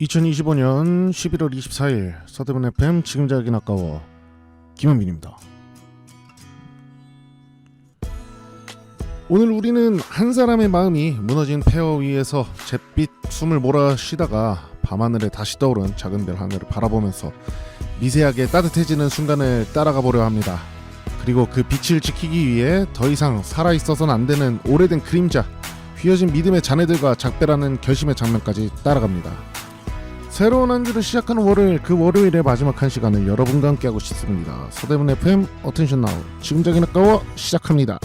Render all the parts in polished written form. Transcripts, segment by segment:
2025년 11월 24일 서대문 FM 지금 자긴 아까워 김현빈입니다. 오늘 우리는 한 사람의 마음이 무너진 폐허 위에서 잿빛 숨을 몰아쉬다가 밤하늘에 다시 떠오른 작은 별 하늘을 바라보면서 미세하게 따뜻해지는 순간을 따라가 보려 합니다. 그리고 그 빛을 지키기 위해 더 이상 살아있어서는 안 되는 오래된 그림자, 휘어진 믿음의 자네들과 작별하는 결심의 장면까지 따라갑니다. 새로운 한 주를 시작하는 월요일, 그 월요일의 마지막 한 시간을 여러분과 함께하고 싶습니다. 서대문 FM 어텐션 나우 지금 자긴 아까워 시작합니다.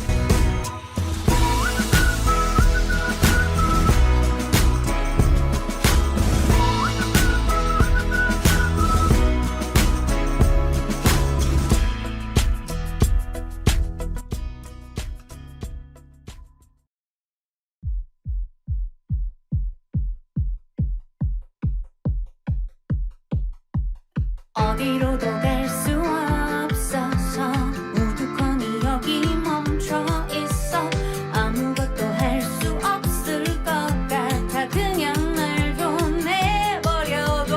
어디로도 갈 수 없어서 우두커니 여기 멈춰 있어. 아무것도 할 수 없을 것 같아. 그냥 날 보내버려도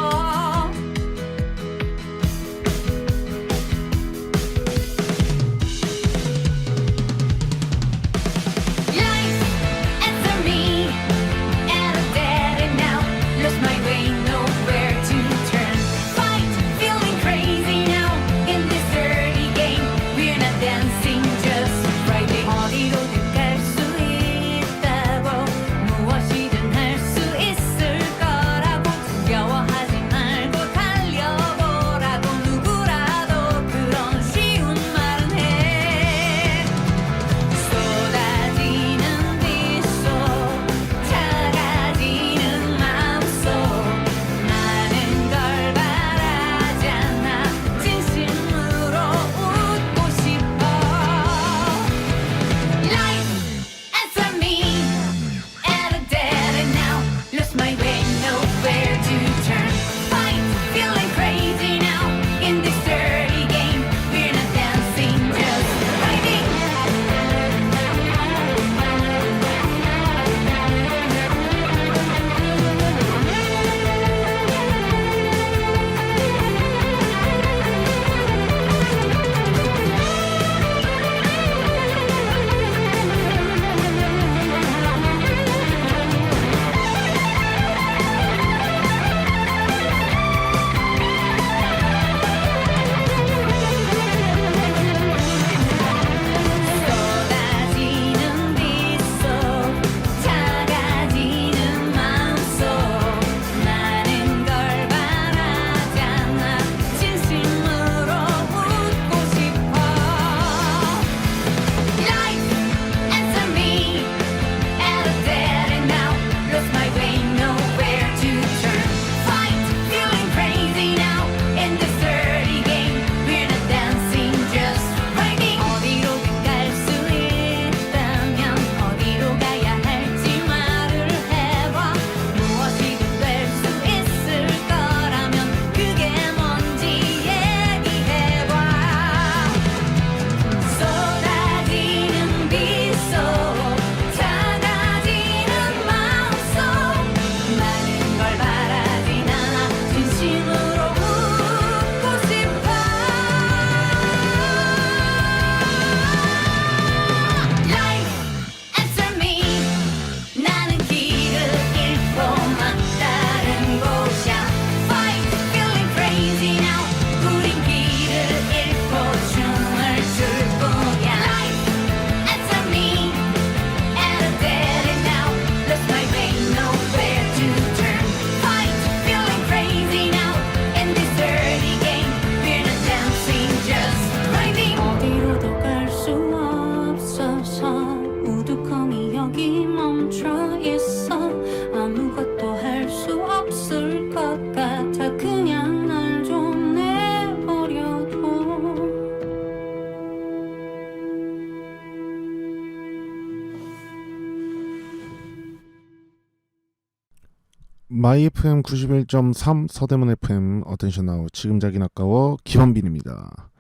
Life answer me at a dead end now. Lost my way, nowhere to turn. Fight, feeling crazy now in this dirty game. We're not dancing, just riding. 어디로든 갈 수 있다고, 무엇이든 할 수 있을 거라고. 두려워하지 말고 달려보라고. 누구라도 그런 쉬운 말은 해. 쏟아지는 빗속, 작아지는 마음속, 많은 걸 바라잖아. 진심으로 웃고 싶어. Life answer me at a dead end now. Lost my way, nowhere to turn. Fight, feeling crazy now in this dirty game. We're not dancing, just fighting. 쏟아지는 빗속, 작아지는 마음속, 많은 걸 바라잖아. 진심으로 웃고 싶어. Life answer me at a dead end now. Lost my way, nowhere to turn. Fight, feeling crazy now in this dirty game. We're not dancing, just fighting. 어디로든 갈 수 있다면 어디로 가야 할지 말을 해봐. 무엇이든 될 수 있을 거라면 그게 뭔지 얘기해봐. 쏟아지는 빗속, 작아지는 마음속, 많은 걸 바라진 않아. 진심으로 웃고 싶어. Life answer me. 나는 길을 잃고 막다른 곳이야. Fight, feeling crazy now. 우린 길을 잃고 춤을 출 뿐이야. Life answer me at a dead end now. Lost my way, nowhere to turn. Fight, feeling crazy now in this dirty game. We're not dancing, just riding. 어디로도 갈 수 없어서 우두커니 여기 멈춰 있어. 아무것도 할 수 없을 것 같아. 그냥 날 좀 내버려둬. 마이 FM 91.3 서대문 FM 어텐션 나우 지금 자긴 아까워 김현빈입니다.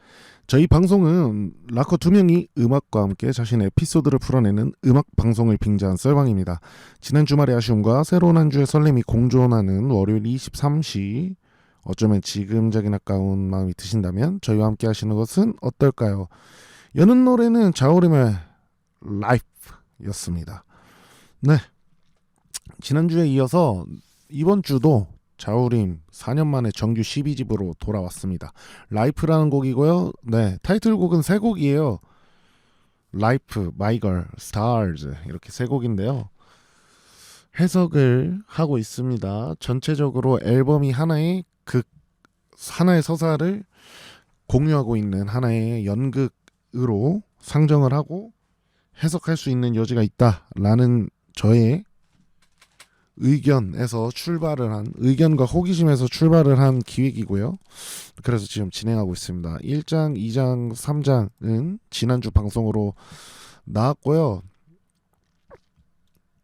저희 방송은 락커 2명이 음악과 함께 자신의 에피소드를 풀어내는 음악 방송을 빙자한 썰방입니다. 지난 주말의 아쉬움과 새로운 한 주의 설렘이 공존하는 월요일 23시, 어쩌면 지금적인 아까운 마음이 드신다면 저희와 함께 하시는 것은 어떨까요? 여는 노래는 자우림의 라이프였습니다. 네, 지난주에 이어서 이번 주도 자우림 4년 만에 정규 12집으로 돌아왔습니다. 라이프라는 곡이고요. 네, 타이틀곡은 세 곡이에요. 라이프, 마이걸, 스타즈 이렇게 세 곡인데요. 해석을 하고 있습니다. 전체적으로 앨범이 하나의 하나의 서사를 공유하고 있는 하나의 연극으로 상정을 하고 해석할 수 있는 여지가 있다라는 저의 의견과 호기심에서 출발을 한 기획이고요. 그래서 지금 진행하고 있습니다. 1장, 2장, 3장은 지난주 방송으로 나왔고요.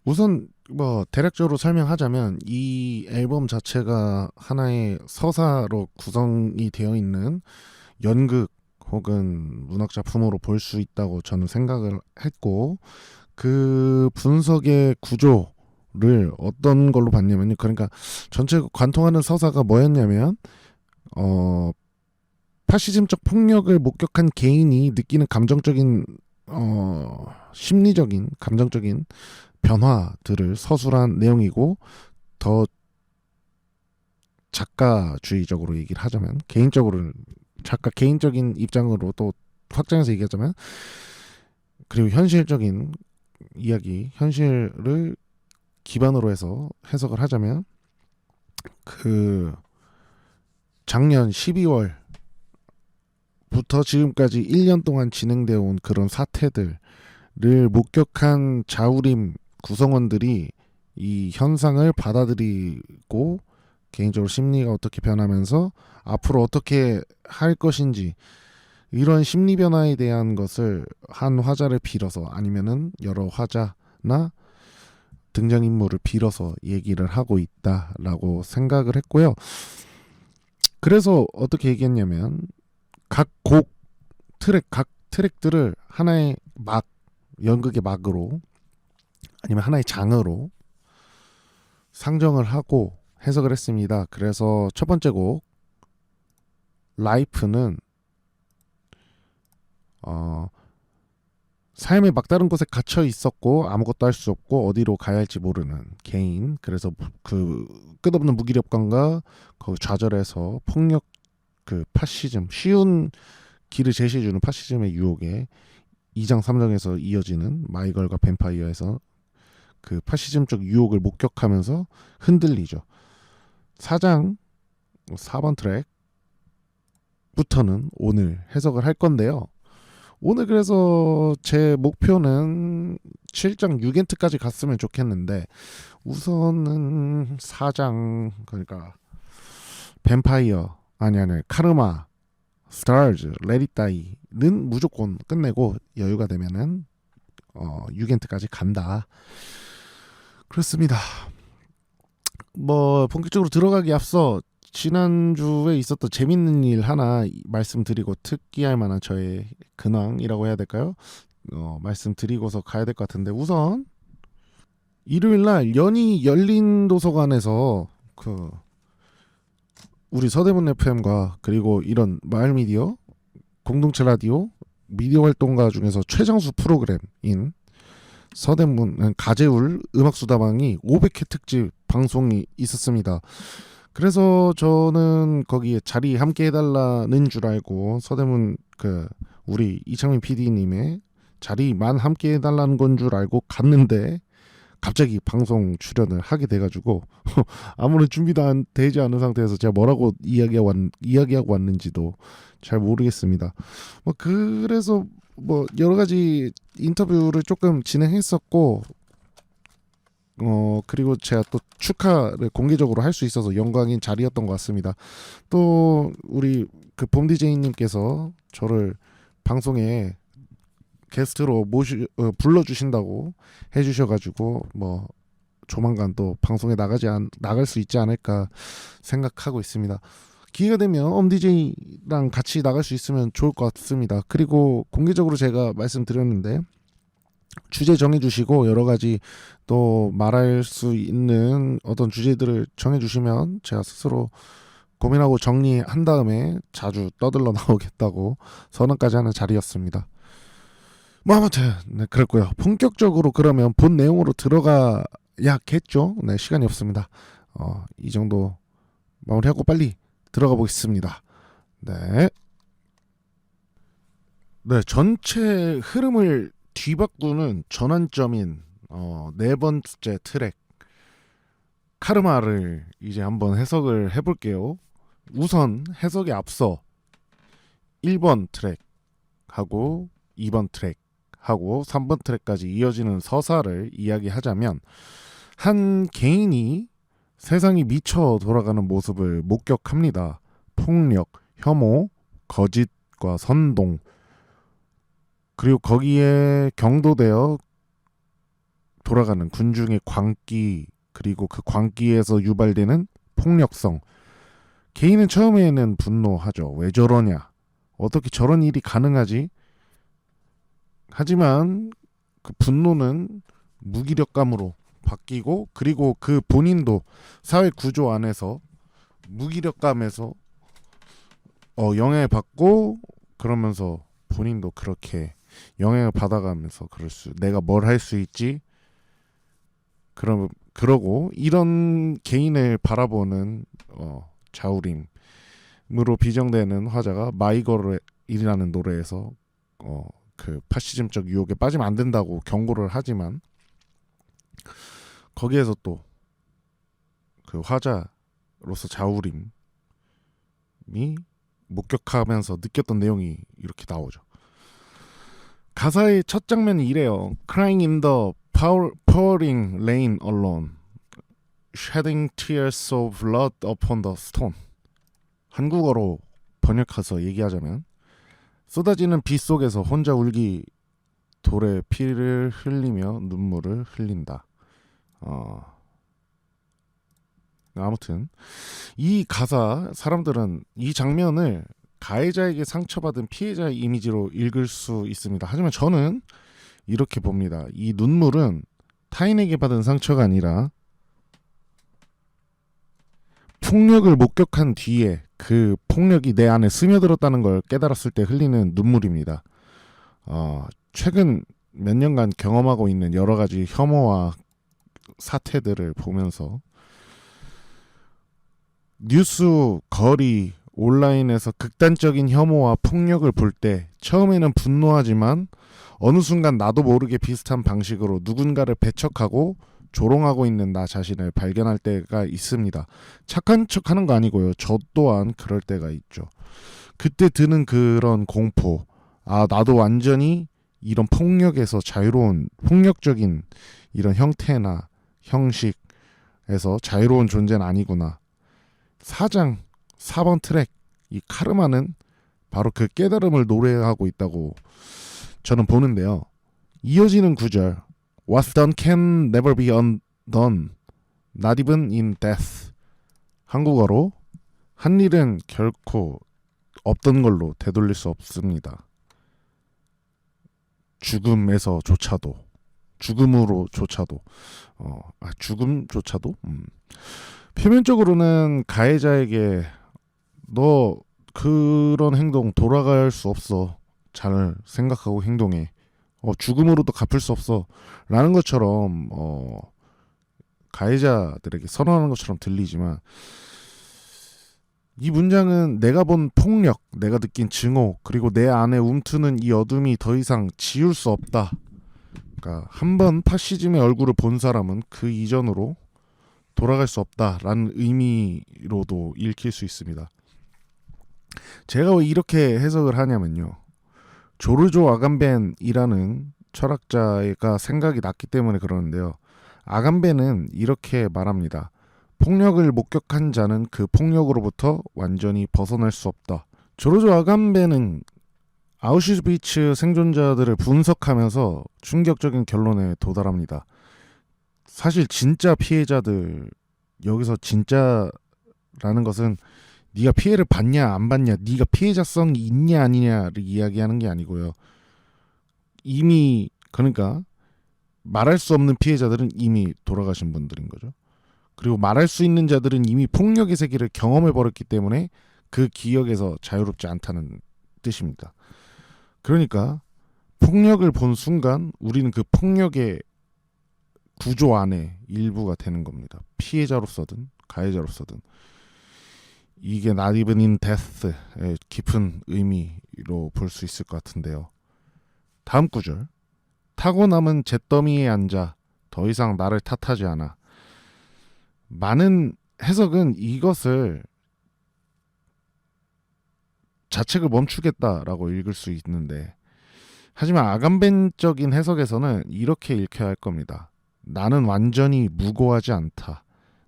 우선 대략적으로 설명하자면 이 앨범 자체가 하나의 서사로 구성이 되어 있는 연극 혹은 문학 작품으로 볼 수 있다고 저는 생각을 했고, 그 분석의 구조를 어떤 걸로 봤냐면요. 그러니까 전체 관통하는 서사가 뭐였냐면 파시즘적 폭력을 목격한 개인이 느끼는 감정적인 심리적인 감정적인 변화들을 서술한 내용이고, 더 작가주의적으로 얘기를 하자면 작가 개인적인 입장으로 또 확장해서 얘기하자면, 그리고 현실적인 이야기, 현실을 기반으로 해서 해석을 하자면, 그 작년 12월부터 지금까지 1년 동안 진행되어 온 그런 사태들을 목격한 자우림 구성원들이 이 현상을 받아들이고 개인적으로 심리가 어떻게 변하면서 앞으로 어떻게 할 것인지, 이런 심리 변화에 대한 것을 한 화자를 빌어서 아니면은 여러 화자나 등장인물을 빌어서 얘기를 하고 있다라고 생각을 했고요. 그래서 어떻게 얘기했냐면 각 트랙들을 하나의 연극의 막으로 아니면 하나의 장으로 상정을 하고 해석을 했습니다. 그래서 첫 번째 곡 라이프는 삶의 막다른 곳에 갇혀 있었고 아무것도 할 수 없고 어디로 가야 할지 모르는 개인, 그래서 그 끝없는 무기력감과 그 좌절에서 폭력, 그 파시즘, 쉬운 길을 제시해주는 파시즘의 유혹에 2장 3장에서 이어지는 마이걸과 뱀파이어에서 그 파시즘적 유혹을 목격하면서 흔들리죠. 4장 4번 트랙부터는 오늘 해석을 할 건데요. 오늘 그래서 제 목표는 7장 6엔트까지 갔으면 좋겠는데, 우선은 4장, 그러니까 뱀파이어 아니 카르마, 스타즈, 레디 다이는 무조건 끝내고 여유가 되면은 6엔트까지 간다. 그렇습니다. 본격적으로 들어가기 앞서 지난주에 있었던 재밌는 일 하나 말씀드리고, 특기할 만한 저의 근황이라고 해야 될까요? 말씀드리고서 가야 될 것 같은데, 우선 일요일날 연희 열린도서관에서 우리 서대문 FM과 그리고 이런 마을미디어, 공동체 라디오, 미디어 활동가 중에서 최장수 프로그램인 서대문 가재울 음악수다방이 500회 특집 방송이 있었습니다. 그래서 저는 거기에 자리 함께 해달라는 줄 알고 서대문 우리 이창민 PD님의 자리만 함께 해달라는 건 줄 알고 갔는데, 갑자기 방송 출연을 하게 돼가지고 아무런 준비도 되지 않은 상태에서 제가 뭐라고 이야기하고 왔는지도 잘 모르겠습니다. 그래서 여러 가지 인터뷰를 조금 진행했었고, 그리고 제가 또 축하를 공개적으로 할 수 있어서 영광인 자리였던 것 같습니다. 또 우리 봄 DJ님께서 저를 방송에 게스트로 불러주신다고 해주셔가지고 조만간 또 방송에 나갈 수 있지 않을까 생각하고 있습니다. 기회가 되면 엄디제이랑 같이 나갈 수 있으면 좋을 것 같습니다. 그리고 공개적으로 제가 말씀드렸는데 주제 정해주시고 여러 가지 또 말할 수 있는 어떤 주제들을 정해주시면 제가 스스로 고민하고 정리한 다음에 자주 떠들러 나오겠다고 선언까지 하는 자리였습니다. 뭐 아무튼 네, 그랬고요. 본격적으로 그러면 본 내용으로 들어가야겠죠. 네, 시간이 없습니다. 이 정도 마무리하고 빨리 들어가 보겠습니다. 네. 네, 전체 흐름을 뒤바꾸는 전환점인 네 번째 트랙 카르마를 이제 한번 해석을 해볼게요. 우선 해석에 앞서 1번 트랙하고 2번 트랙하고 3번 트랙까지 이어지는 서사를 이야기하자면 한 개인이 세상이 미쳐 돌아가는 모습을 목격합니다. 폭력, 혐오, 거짓과 선동, 그리고 거기에 경도되어 돌아가는 군중의 광기, 그리고 그 광기에서 유발되는 폭력성. 개인은 처음에는 분노하죠. 왜 저러냐? 어떻게 저런 일이 가능하지? 하지만 그 분노는 무기력감으로 바뀌고, 그리고 그 본인도 사회 구조 안에서 무기력감에서 영향을 받고, 그러면서 본인도 그렇게 영향을 받아가면서 내가 뭘 할 수 있지? 그러고 이런 개인을 바라보는 자우림으로 비정되는 화자가 마이걸이라는 노래에서 그 파시즘적 유혹에 빠지면 안 된다고 경고를 하지만, 거기에서 또 그 화자로서 자우림이 목격하면서 느꼈던 내용이 이렇게 나오죠. 가사의 첫 장면이 이래요. Crying in the pouring rain alone, shedding tears of blood upon the stone. 한국어로 번역해서 얘기하자면 쏟아지는 비 속에서 혼자 울기, 돌에 피를 흘리며 눈물을 흘린다. 아무튼 이 가사, 사람들은 이 장면을 가해자에게 상처받은 피해자의 이미지로 읽을 수 있습니다. 하지만 저는 이렇게 봅니다. 이 눈물은 타인에게 받은 상처가 아니라 폭력을 목격한 뒤에 그 폭력이 내 안에 스며들었다는 걸 깨달았을 때 흘리는 눈물입니다. 최근 몇 년간 경험하고 있는 여러 가지 혐오와 사태들을 보면서 뉴스, 거리, 온라인에서 극단적인 혐오와 폭력을 볼 때 처음에는 분노하지만 어느 순간 나도 모르게 비슷한 방식으로 누군가를 배척하고 조롱하고 있는 나 자신을 발견할 때가 있습니다. 착한 척하는 거 아니고요. 저 또한 그럴 때가 있죠. 그때 드는 그런 공포, 나도 완전히 이런 폭력에서 자유로운, 폭력적인 이런 형태나 형식에서 자유로운 존재는 아니구나. 4번 트랙, 이 카르마는 바로 그 깨달음을 노래하고 있다고 저는 보는데요. 이어지는 구절, What's done can never be undone, not even in death. 한국어로 한 일은 결코 없던 걸로 되돌릴 수 없습니다. 죽음으로조차도 표면적으로는 가해자에게 너 그런 행동 돌아갈 수 없어, 잘 생각하고 행동해, 죽음으로도 갚을 수 없어 라는 것처럼 가해자들에게 선언하는 것처럼 들리지만, 이 문장은 내가 본 폭력, 내가 느낀 증오, 그리고 내 안에 움트는 이 어둠이 더 이상 지울 수 없다. 그러니까 한번 파시즘의 얼굴을 본 사람은 그 이전으로 돌아갈 수 없다라는 의미로도 읽힐 수 있습니다. 제가 왜 이렇게 해석을 하냐면요. 조르조 아감벤이라는 철학자가 생각이 났기 때문에 그러는데요. 아감벤은 이렇게 말합니다. 폭력을 목격한 자는 그 폭력으로부터 완전히 벗어날 수 없다. 조르조 아감벤은 아우슈비츠 생존자들을 분석하면서 충격적인 결론에 도달합니다. 사실 진짜 피해자들, 여기서 진짜라는 것은 네가 피해를 받냐 안 받냐, 네가 피해자성이 있냐 아니냐를 이야기하는 게 아니고요. 이미 그러니까 말할 수 없는 피해자들은 이미 돌아가신 분들인 거죠. 그리고 말할 수 있는 자들은 이미 폭력의 세계를 경험해 버렸기 때문에 그 기억에서 자유롭지 않다는 뜻입니다. 그러니까 폭력을 본 순간 우리는 그 폭력의 구조 안에 일부가 되는 겁니다. 피해자로서든 가해자로서든. 이게 Not Even in Death의 깊은 의미로 볼 수 있을 것 같은데요. 다음 구절. 타고 남은 잿더미에 앉아 더 이상 나를 탓하지 않아. 많은 해석은 이것을 자책을 멈추겠다라고 읽을 수 있는데, 하지만 아간벤적인 해석에서는 이렇게 읽혀야 할 겁니다. 나는 완전히 무고하지 않다.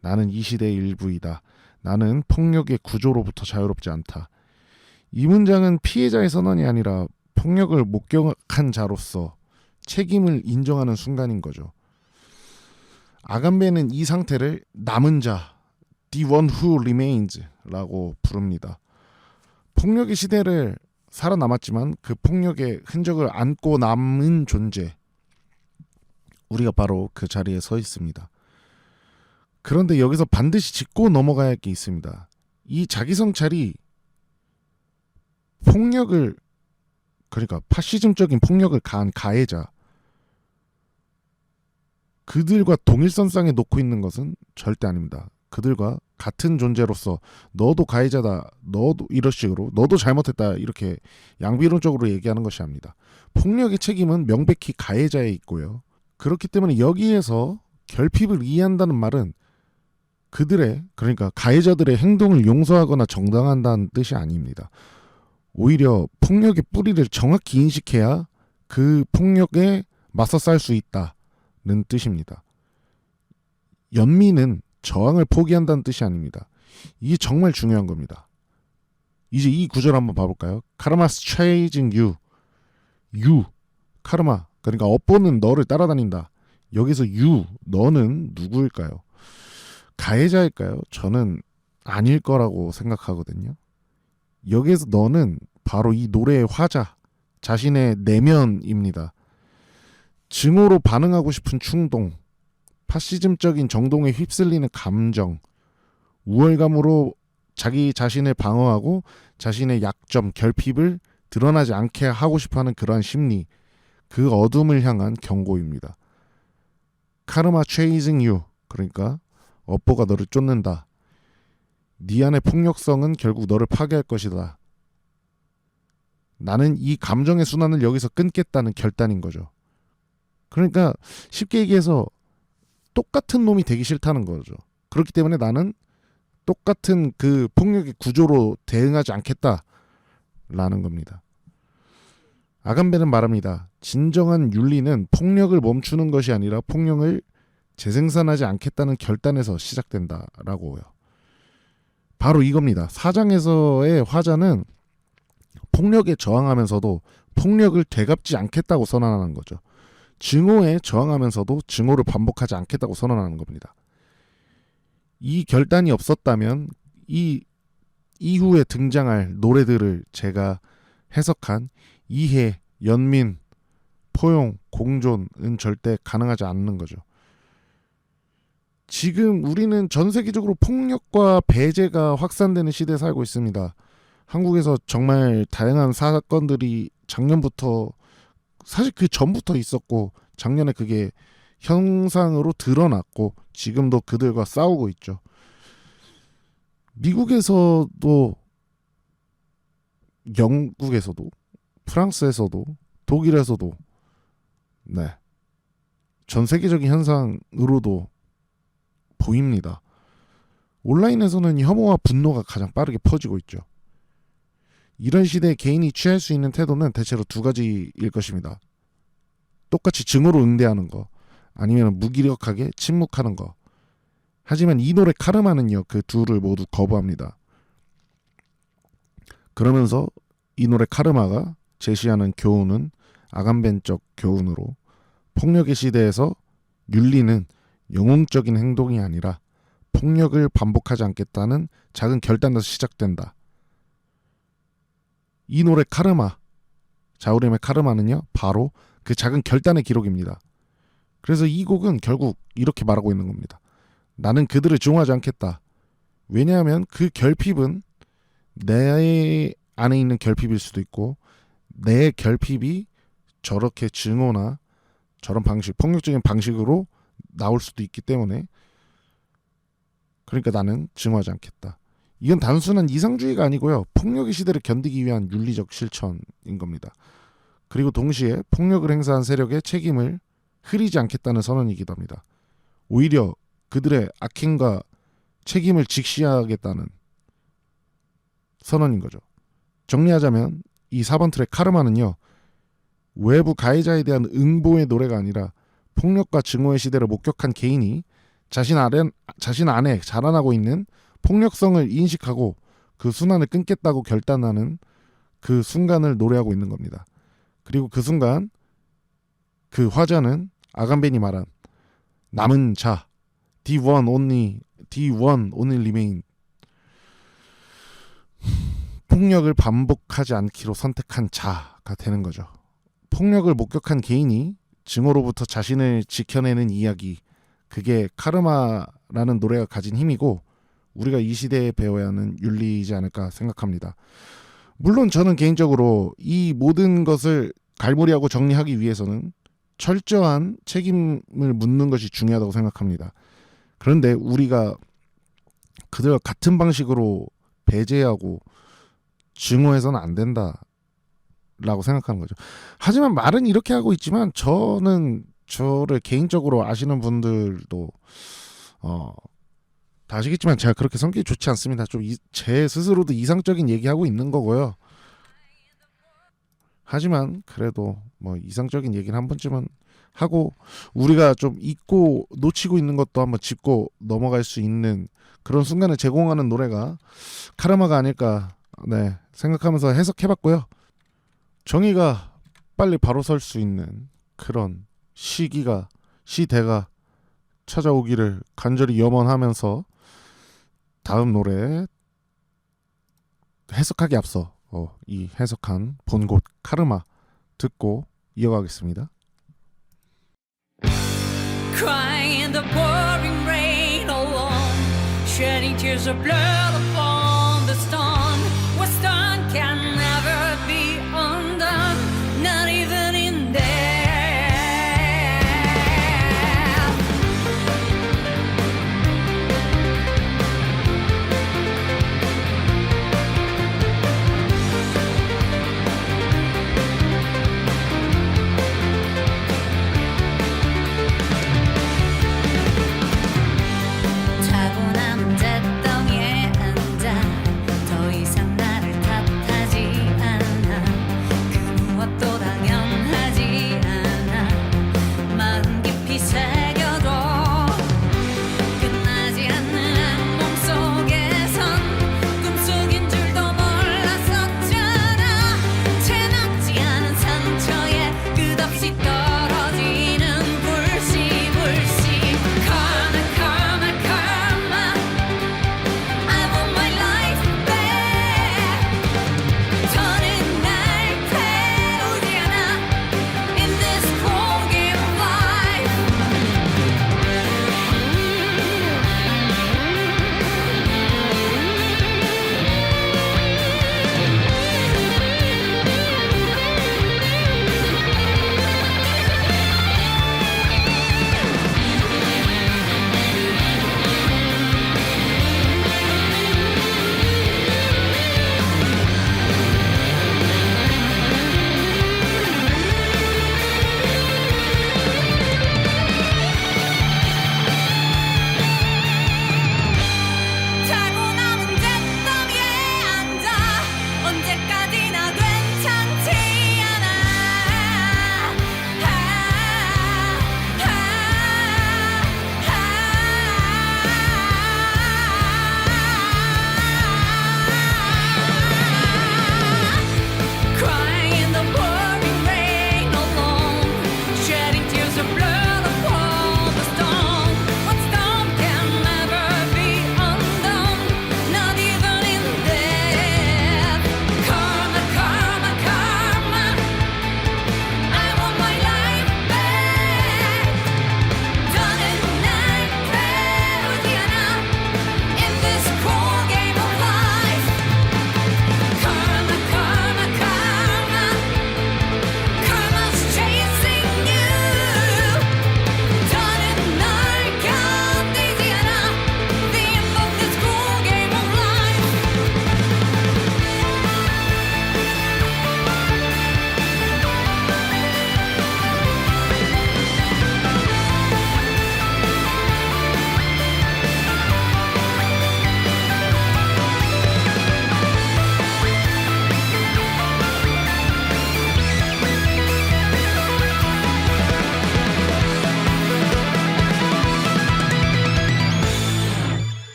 나는 이 시대의 일부이다. 나는 폭력의 구조로부터 자유롭지 않다. 이 문장은 피해자의 선언이 아니라 폭력을 목격한 자로서 책임을 인정하는 순간인 거죠. 아간베는 이 상태를 남은 자, the one who remains 라고 부릅니다. 폭력의 시대를 살아남았지만 그 폭력의 흔적을 안고 남은 존재, 우리가 바로 그 자리에 서 있습니다. 그런데 여기서 반드시 짚고 넘어가야 할 게 있습니다. 이 자기성찰이 폭력을, 그러니까 파시즘적인 폭력을 가한 가해자, 그들과 동일선상에 놓고 있는 것은 절대 아닙니다. 그들과 같은 존재로서 너도 가해자다, 너도 이런 식으로 너도 잘못했다, 이렇게 양비론적으로 얘기하는 것이 아닙니다. 폭력의 책임은 명백히 가해자에 있고요. 그렇기 때문에 여기에서 결핍을 이해한다는 말은 그들의, 그러니까 가해자들의 행동을 용서하거나 정당한다는 뜻이 아닙니다. 오히려 폭력의 뿌리를 정확히 인식해야 그 폭력에 맞서 싸울 수 있다는 뜻입니다. 연민은 저항을 포기한다는 뜻이 아닙니다. 이게 정말 중요한 겁니다. 이제 이 구절 한번 봐볼까요? Karma's chasing you. You, 카르마, 그러니까 업보는 너를 따라다닌다. 여기서 you, 너는 누구일까요? 가해자일까요? 저는 아닐 거라고 생각하거든요. 여기에서 너는 바로 이 노래의 화자, 자신의 내면입니다. 증오로 반응하고 싶은 충동, 파시즘적인 정동에 휩쓸리는 감정, 우월감으로 자기 자신을 방어하고 자신의 약점, 결핍을 드러나지 않게 하고 싶어하는 그러한 심리, 그 어둠을 향한 경고입니다. 카르마 chasing you, 그러니까 업보가 너를 쫓는다. 네 안의 폭력성은 결국 너를 파괴할 것이다. 나는 이 감정의 순환을 여기서 끊겠다는 결단인 거죠. 그러니까 쉽게 얘기해서 똑같은 놈이 되기 싫다는 거죠. 그렇기 때문에 나는 똑같은 그 폭력의 구조로 대응하지 않겠다라는 겁니다. 아간베는 말합니다. 진정한 윤리는 폭력을 멈추는 것이 아니라 폭력을 재생산하지 않겠다는 결단에서 시작된다라고요. 바로 이겁니다. 사장에서의 화자는 폭력에 저항하면서도 폭력을 되갚지 않겠다고 선언하는 거죠. 증오에 저항하면서도 증오를 반복하지 않겠다고 선언하는 겁니다. 이 결단이 없었다면 이 이후에 등장할 노래들을 제가 해석한 이해, 연민, 포용, 공존은 절대 가능하지 않는 거죠. 지금 우리는 전 세계적으로 폭력과 배제가 확산되는 시대에 살고 있습니다. 한국에서 정말 다양한 사건들이 작년부터, 사실 그 전부터 있었고, 작년에 그게 형상으로 드러났고 지금도 그들과 싸우고 있죠. 미국에서도, 영국에서도, 프랑스에서도, 독일에서도, 네, 전 세계적인 현상으로도 보입니다. 온라인에서는 혐오와 분노가 가장 빠르게 퍼지고 있죠. 이런 시대에 개인이 취할 수 있는 태도는 대체로 두 가지일 것입니다. 똑같이 증오로 응대하는 거, 아니면 무기력하게 침묵하는 거. 하지만 이 노래 카르마는요, 그 둘을 모두 거부합니다. 그러면서 이 노래 카르마가 제시하는 교훈은 아간벤적 교훈으로 폭력의 시대에서 윤리는 영웅적인 행동이 아니라 폭력을 반복하지 않겠다는 작은 결단에서 시작된다. 이 노래 카르마, 자우림의 카르마는요 바로 그 작은 결단의 기록입니다. 그래서 이 곡은 결국 이렇게 말하고 있는 겁니다. 나는 그들을 증오하지 않겠다. 왜냐하면 그 결핍은 내 안에 있는 결핍일 수도 있고 내 결핍이 저렇게 증오나 저런 방식, 폭력적인 방식으로 나올 수도 있기 때문에 그러니까 나는 증오하지 않겠다. 이건 단순한 이상주의가 아니고요. 폭력의 시대를 견디기 위한 윤리적 실천인 겁니다. 그리고 동시에 폭력을 행사한 세력의 책임을 흐리지 않겠다는 선언이기도 합니다. 오히려 그들의 악행과 책임을 직시하겠다는 선언인 거죠. 정리하자면 이 4번 트랙 카르마는요. 외부 가해자에 대한 응보의 노래가 아니라 폭력과 증오의 시대를 목격한 개인이 자신 안에 자라나고 있는 폭력성을 인식하고 그 순환을 끊겠다고 결단하는 그 순간을 노래하고 있는 겁니다. 그리고 그 순간 그 화자는 아간벤이 말한 남은 자 the one only remain 폭력을 반복하지 않기로 선택한 자가 되는 거죠. 폭력을 목격한 개인이 증오로부터 자신을 지켜내는 이야기, 그게 카르마라는 노래가 가진 힘이고 우리가 이 시대에 배워야 하는 윤리이지 않을까 생각합니다. 물론 저는 개인적으로 이 모든 것을 갈무리하고 정리하기 위해서는 철저한 책임을 묻는 것이 중요하다고 생각합니다. 그런데 우리가 그들과 같은 방식으로 배제하고 증오해서는 안 된다라고 생각하는 거죠. 하지만 말은 이렇게 하고 있지만 저는 저를 개인적으로 아시는 분들도 다 아시겠지만 제가 그렇게 성격이 좋지 않습니다. 좀 제 스스로도 이상적인 얘기하고 있는 거고요. 하지만 그래도 뭐 이상적인 얘기는 한 번쯤은 하고 우리가 좀 잊고 놓치고 있는 것도 한번 짚고 넘어갈 수 있는 그런 순간을 제공하는 노래가 카르마가 아닐까 생각하면서 해석해봤고요. 정의가 빨리 바로 설 수 있는 그런 시대가 찾아오기를 간절히 염원하면서 다음 노래 해석하기 앞서 이 해석한 본곳 카르마 듣고 이어가겠습니다. Crying in the pouring rain alone, shedding tears of blood upon the stone. What's done can never be undone, not even in death. 타고난 잿덩이에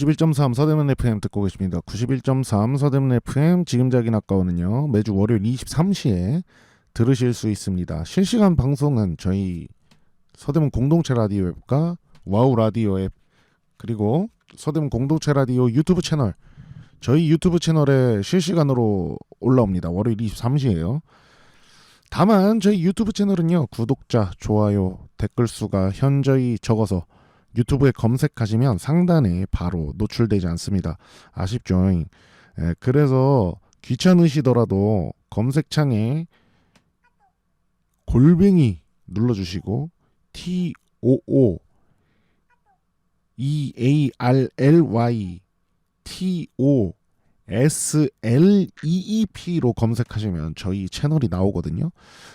91.3 서대문 FM 듣고 계십니다. 91.3 서대문 FM 지금 자긴 아까워는요. 매주 월요일 23시에 들으실 수 있습니다. 실시간 방송은 저희 서대문 공동체 라디오 앱과 와우 라디오 앱 그리고 서대문 공동체 라디오 유튜브 채널 저희 유튜브 채널에 실시간으로 올라옵니다. 월요일 23시에요. 다만 저희 유튜브 채널은요. 구독자, 좋아요, 댓글 수가 현저히 적어서 유튜브에 검색하시면 상단에 바로 노출되지 않습니다. 아쉽죠? 그래서 귀찮으시더라도 검색창에 골뱅이 눌러주시고 TOOEARLY TOSLEEP로 검색하시면 저희 채널이 나오거든요.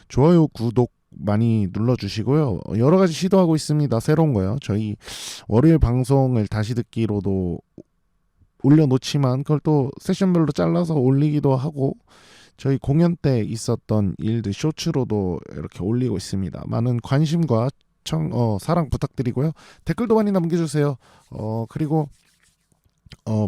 좋아요, 구독 많이 눌러주시고요. 여러 가지 시도하고 있습니다. 새로운 거요. 저희 월요일 방송을 다시 듣기로도 올려놓지만 그걸 또 세션별로 잘라서 올리기도 하고 저희 공연 때 있었던 일들 쇼츠로도 이렇게 올리고 있습니다. 많은 관심과 사랑 부탁드리고요. 댓글도 많이 남겨주세요. 그리고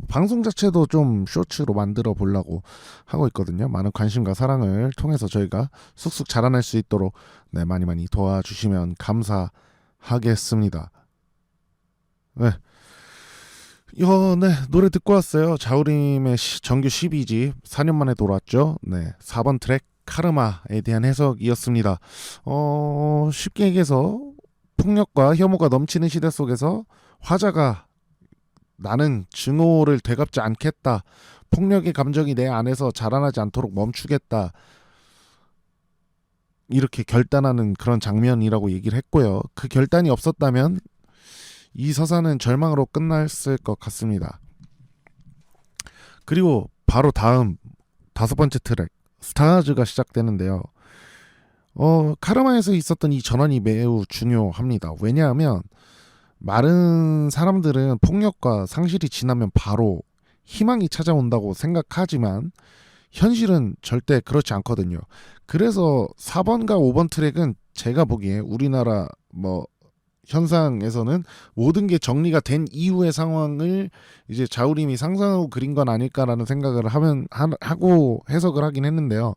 방송 자체도 좀 쇼츠로 만들어 보려고 하고 있거든요. 많은 관심과 사랑을 통해서 저희가 쑥쑥 자라날 수 있도록 많이 도와주시면 감사하겠습니다. 네. 노래 듣고 왔어요. 자우림의 정규 12집 4년 만에 돌아왔죠. 4번 트랙 카르마에 대한 해석이었습니다. 쉽게 얘기해서 폭력과 혐오가 넘치는 시대 속에서 화자가 나는 증오를 되갚지 않겠다. 폭력의 감정이 내 안에서 자라나지 않도록 멈추겠다. 이렇게 결단하는 그런 장면이라고 얘기를 했고요. 그 결단이 없었다면 이 서사는 절망으로 끝났을 것 같습니다. 그리고 바로 다음 5번째 트랙 스타즈가 시작되는데요. 카르마에서 있었던 이 전환이 매우 중요합니다. 왜냐하면 많은 사람들은 폭력과 상실이 지나면 바로 희망이 찾아온다고 생각하지만 현실은 절대 그렇지 않거든요. 그래서 4번과 5번 트랙은 제가 보기에 우리나라 현상에서는 모든 게 정리가 된 이후의 상황을 이제 자우림이 상상하고 그린 건 아닐까라는 생각을 하고 해석을 하긴 했는데요.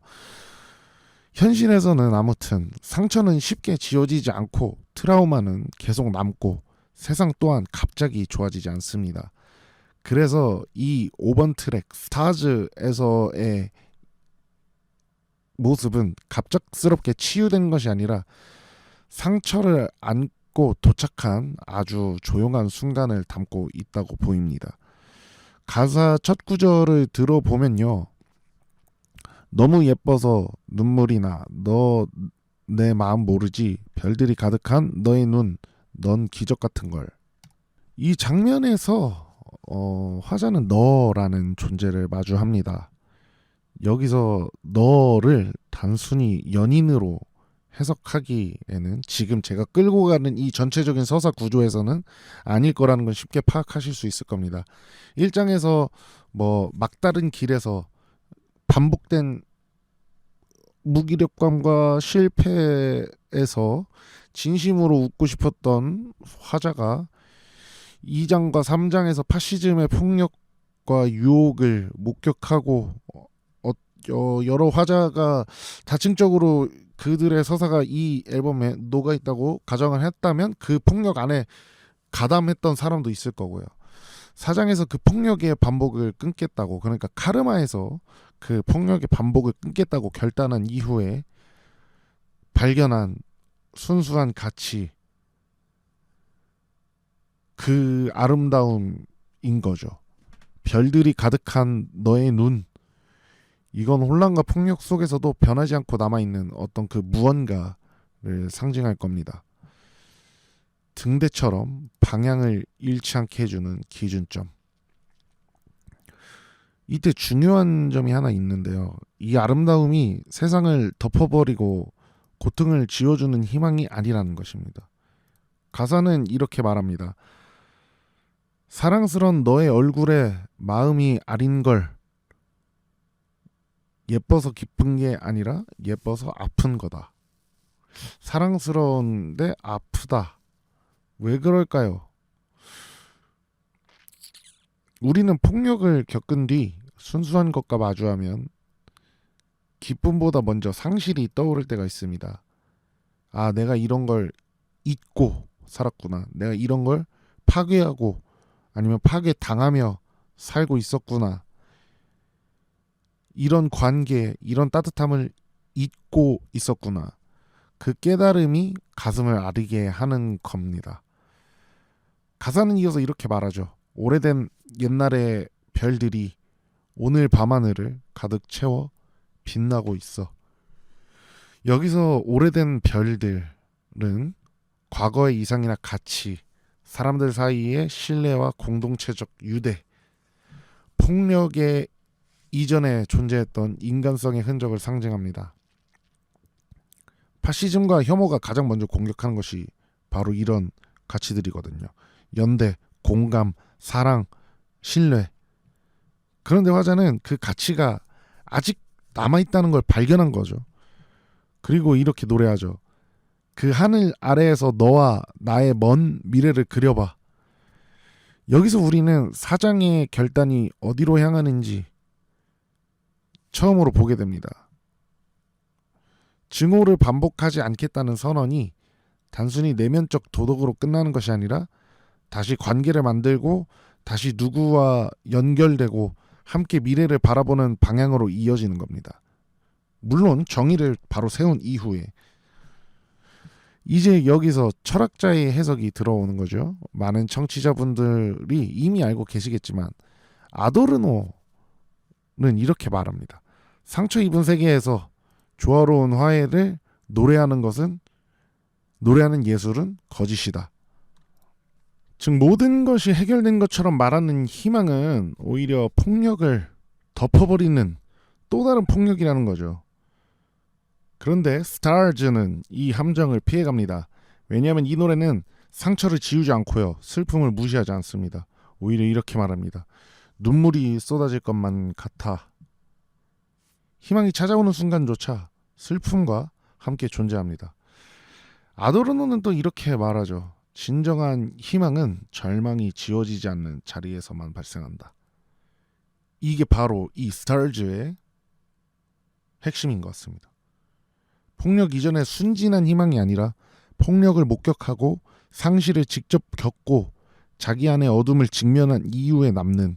현실에서는 아무튼 상처는 쉽게 지워지지 않고 트라우마는 계속 남고 세상 또한 갑자기 좋아지지 않습니다. 그래서 이 5번 트랙 스타즈에서의 모습은 갑작스럽게 치유된 것이 아니라 상처를 안고 도착한 아주 조용한 순간을 담고 있다고 보입니다. 가사 첫 구절을 들어보면요. 너무 예뻐서 눈물이 나. 너 내 마음 모르지. 별들이 가득한 너의 눈. 넌 기적 같은 걸. 이 장면에서 화자는 너라는 존재를 마주합니다. 여기서 너를 단순히 연인으로 해석하기에는 지금 제가 끌고 가는 이 전체적인 서사 구조에서는 아닐 거라는 건 쉽게 파악하실 수 있을 겁니다. 1장에서 막다른 길에서 반복된 무기력감과 실패에서 진심으로 웃고 싶었던 화자가 2장과 3장에서 파시즘의 폭력과 유혹을 목격하고 여러 화자가 다층적으로 그들의 서사가 이 앨범에 녹아있다고 가정을 했다면 그 폭력 안에 가담했던 사람도 있을 거고요. 4장에서 그 폭력의 반복을 끊겠다고, 그러니까 카르마에서 그 폭력의 반복을 끊겠다고 결단한 이후에 발견한 순수한 가치, 그 아름다움인 거죠. 별들이 가득한 너의 눈, 이건 혼란과 폭력 속에서도 변하지 않고 남아있는 어떤 그 무언가를 상징할 겁니다. 등대처럼 방향을 잃지 않게 해주는 기준점. 이때 중요한 점이 하나 있는데요. 이 아름다움이 세상을 덮어버리고 고통을 지워주는 희망이 아니라는 것입니다. 가사는 이렇게 말합니다. 사랑스런 너의 얼굴에 마음이 아린 걸 예뻐서 기쁜 게 아니라 예뻐서 아픈 거다. 사랑스러운데 아프다. 왜 그럴까요? 우리는 폭력을 겪은 뒤 순수한 것과 마주하면 기쁨보다 먼저 상실이 떠오를 때가 있습니다. 아, 내가 이런 걸 잊고 살았구나. 내가 이런 걸 파괴하고 아니면 파괴당하며 살고 있었구나. 이런 관계, 이런 따뜻함을 잊고 있었구나. 그 깨달음이 가슴을 아리게 하는 겁니다. 가사는 이어서 이렇게 말하죠. 오래된 옛날의 별들이 오늘 밤하늘을 가득 채워 빛나고 있어. 여기서 오래된 별들은 과거의 이상이나 가치, 사람들 사이의 신뢰와 공동체적 유대, 폭력의 이전에 존재했던 인간성의 흔적을 상징합니다. 파시즘과 혐오가 가장 먼저 공격하는 것이 바로 이런 가치들이거든요. 연대, 공감, 사랑, 신뢰. 그런데 화자는 그 가치가 아직 남아있다는 걸 발견한 거죠. 그리고 이렇게 노래하죠. 그 하늘 아래에서 너와 나의 먼 미래를 그려봐. 여기서 우리는 사장의 결단이 어디로 향하는지 처음으로 보게 됩니다. 증오를 반복하지 않겠다는 선언이 단순히 내면적 도덕으로 끝나는 것이 아니라 다시 관계를 만들고 다시 누구와 연결되고 함께 미래를 바라보는 방향으로 이어지는 겁니다. 물론 정의를 바로 세운 이후에 이제 여기서 철학자의 해석이 들어오는 거죠. 많은 청취자분들이 이미 알고 계시겠지만 아도르노는 이렇게 말합니다. 상처 입은 세계에서 조화로운 화해를 노래하는 예술은 거짓이다. 즉 모든 것이 해결된 것처럼 말하는 희망은 오히려 폭력을 덮어버리는 또 다른 폭력이라는 거죠. 그런데 스타즈는 이 함정을 피해갑니다. 왜냐하면 이 노래는 상처를 지우지 않고요. 슬픔을 무시하지 않습니다. 오히려 이렇게 말합니다. 눈물이 쏟아질 것만 같아. 희망이 찾아오는 순간조차 슬픔과 함께 존재합니다. 아도르노는 또 이렇게 말하죠. 진정한 희망은 절망이 지워지지 않는 자리에서만 발생한다. 이게 바로 이 스타즈의 핵심인 것 같습니다. 폭력 이전의 순진한 희망이 아니라 폭력을 목격하고 상실을 직접 겪고 자기 안의 어둠을 직면한 이후에 남는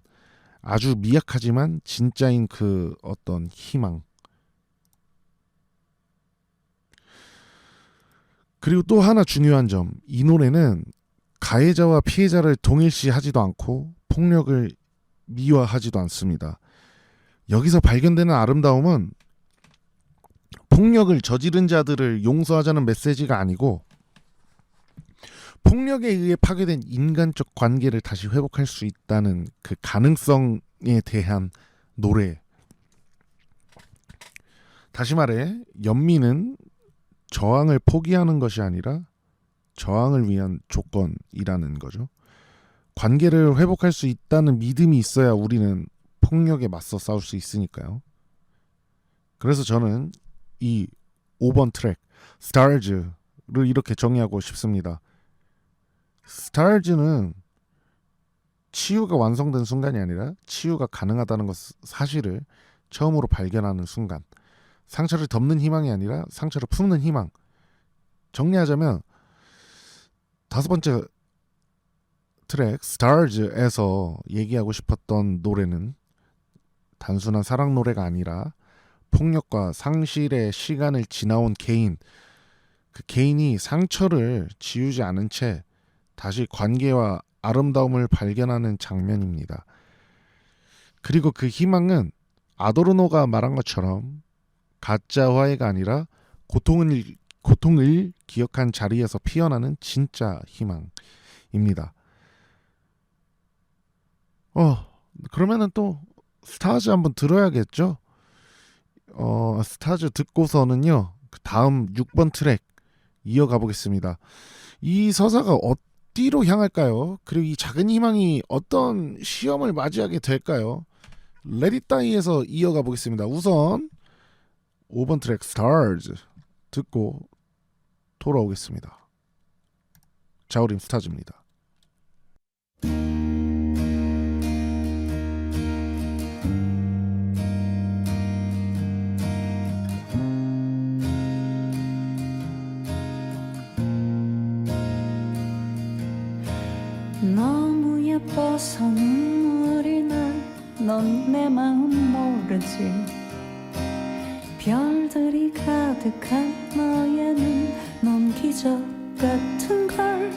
아주 미약하지만 진짜인 그 어떤 희망. 그리고 또 하나 중요한 점, 이 노래는 가해자와 피해자를 동일시하지도 않고 폭력을 미화하지도 않습니다. 여기서 발견되는 아름다움은 폭력을 저지른 자들을 용서하자는 메시지가 아니고 폭력에 의해 파괴된 인간적 관계를 다시 회복할 수 있다는 그 가능성에 대한 노래. 다시 말해 연민은 저항을 포기하는 것이 아니라 저항을 위한 조건이라는 거죠. 관계를 회복할 수 있다는 믿음이 있어야 우리는 폭력에 맞서 싸울 수 있으니까요. 그래서 저는 이 5번 트랙 Stars를 이렇게 정의하고 싶습니다. Stars는 치유가 완성된 순간이 아니라 치유가 가능하다는 사실을 처음으로 발견하는 순간. 상처를 덮는 희망이 아니라 상처를 품는 희망. 정리하자면 5번째 트랙 Stars에서 얘기하고 싶었던 노래는 단순한 사랑 노래가 아니라 폭력과 상실의 시간을 지나온 개인, 그 개인이 상처를 지우지 않은 채 다시 관계와 아름다움을 발견하는 장면입니다. 그리고 그 희망은 아도르노가 말한 것처럼 가짜 화해가 아니라 고통을 기억한 자리에서 피어나는 진짜 희망입니다. 그러면은 또 스타즈 한번 들어야겠죠? 스타즈 듣고서는요, 그 다음 6번 트랙 이어가 보겠습니다. 이 서사가 어디로 향할까요? 그리고 이 작은 희망이 어떤 시험을 맞이하게 될까요? Let It Die에서 이어가 보겠습니다. 우선 5번 트랙 Stars 듣고 돌아오겠습니다. 자우림 스타즈입니다. 모르지. 별들이 가득한 너의 눈, 넌 기적 같은 걸.